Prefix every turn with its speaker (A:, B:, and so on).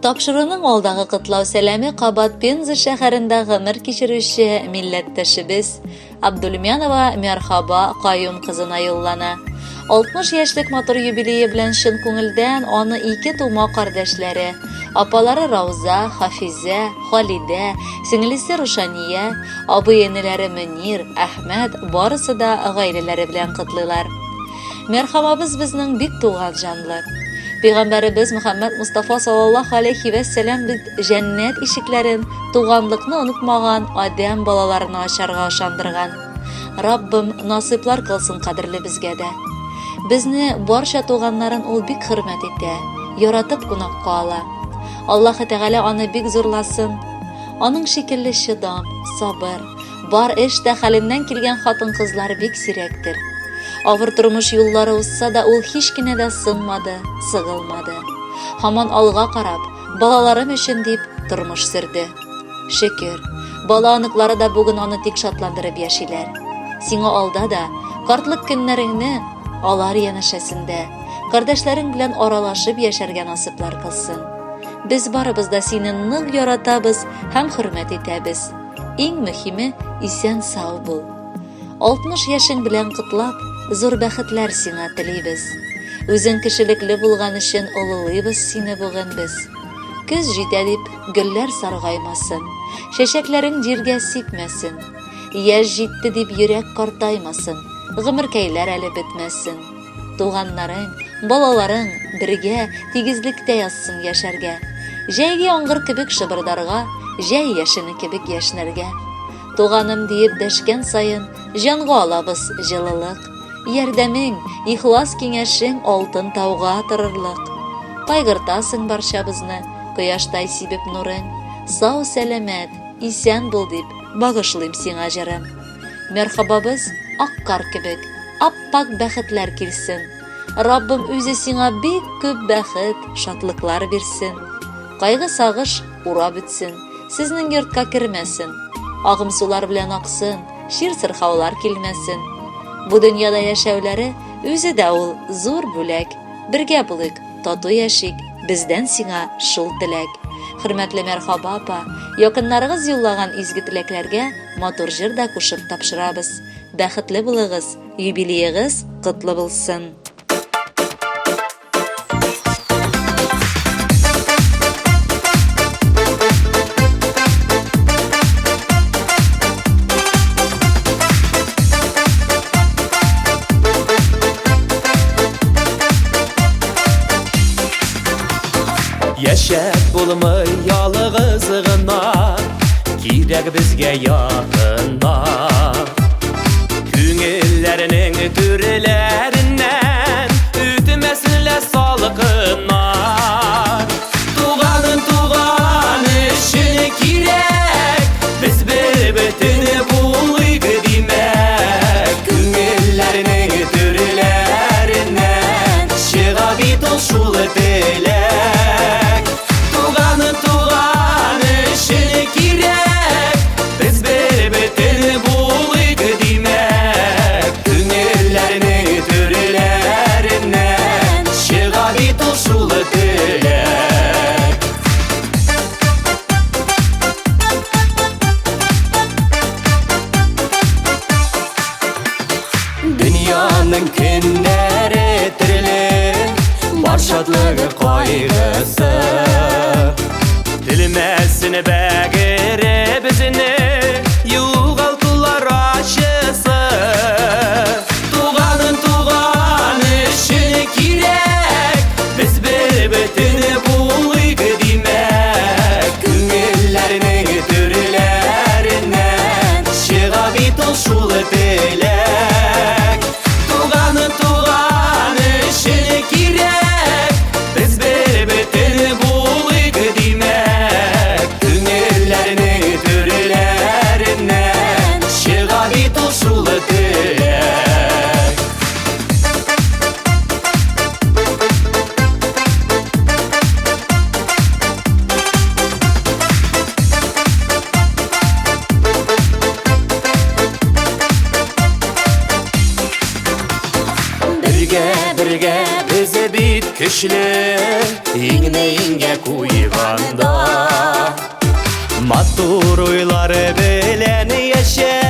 A: Тапшыруның алдагы кытлау сәламе кабат Пенза шәһәрендә гомер кичерүче милләттәшебез Абдулмянова Мәрхаба Каюм кызына юллана. 60 яшьлек матур юбилее белән чын күңелдән аны 2 тума кардәшләре, апалары Рауза, Хафиза, Халидә, сеңлесе Рушания, абый-энеләре Мөнир, Әхмәт барысы да гаиләләре белән кытлыйлар. Мәрхабабыз безнең бик туган җанлы. Пәйгамбәребез Мөхәммәд Мустафа саллаллаһу алейхи ва сәлям җәннәт ишекләрен туганлыкны онытмаган адәм балаларына ачарга ышандырган. Раббым насыйплар кылсын кадерле безгә дә. Безне барча туганнарын ул бик хөрмәт итә, яратып кунакка ала. Аллаһы Тәгалә аны бик зурласын. Аның шикелле чыдам, сабыр, бар эштә хәленнән килгән хатын-кызлар бик сирәктер. Авыр тормыш юллары узса да ул һич кенә дә сынмады, сыгылмады. Һаман алга карап, балаларым өчен дип тормыш сөрде. Шөкер, бала аныклары да бүген аны тик шатландырып яшиләр. Сиңа алда да картлык көннәреңне алар янәшәсендә, кардәшләрең белән аралашып яшәргә насыйплар кылсын. Без барыбыз да сине нык яратабыз һәм хөрмәт итәбез. Иң мөһиме исән сау бул. 60 яшең белән кытлап, зур бәхетләр сиңа телибез. Үзең кешелекле булган өчен олылыйбыз сине бүген без. Көз җитә дип гөлләр саргаймасын, чәчәкләрең җиргә сипмәсен. Яшь җитте дип йөрәк картаймасын, гомеркәйләр әле бетмәсен. Туганнарың, балаларың бергә тигезлектә язсын яшәргә. Җәйге яңгыр кебек шыбырдарга, җәй яшене кебек яшнәргә. Туганым диеп дәшкән сайын, җанга алабыз җылылык. Ярдәмең, ихлас киңәшең алтын тауга торырлык. Кайгыртасың барчабызны, кояштай сибеп нурың. Сау сәламәт, исән бул дип багышлыйм сиңа җырым. Мәрхабабыз ак кар кебек, аппак бәхетләр килсен. Раббым үзе сиңа бик күп бәхет, шатлыклар бирсен. Кайгы сагыш урап үтсен, сезнең йортка кермәсен. Агым сулар белән аксын, шир сырхаулар килмәсен. Бу дөньяда яшәүләре үзе дә ул зур бүләк. Бергә булыйк, тату яшик, бездән сиңа шул теләк. Хөрмәтле Мәрхаба апа, якыннарыгыз юллаган изге теләкләргә матур җыр да кушып тапшырабыз. Бәхетле булыгыз, юбилеегыз котлы булсын.
B: Яшәп булмый ялыгыз гына, кирәк безгә якынна. Күңелләрнең түреләреннән үтмәсенләр салкыннар. Туган өчен кирәк, без бер-бөтен булыйк димәк. Күңелләрнең түреләреннән чыга бит ул шул теләк. Dünyanın künləri tirilir, var şadlığı qayğısı. Dilməsin bəğiri bizini, yuğaltılar aşısı. Tuğan üçün kirək, biz bir-bütün buluyq demək. Күңелләрнең türlərindən çığa bit ol şul telək. Now бірге біз бит күчле, иңне-иңгә куйганда. Матур уйлары белән яшә,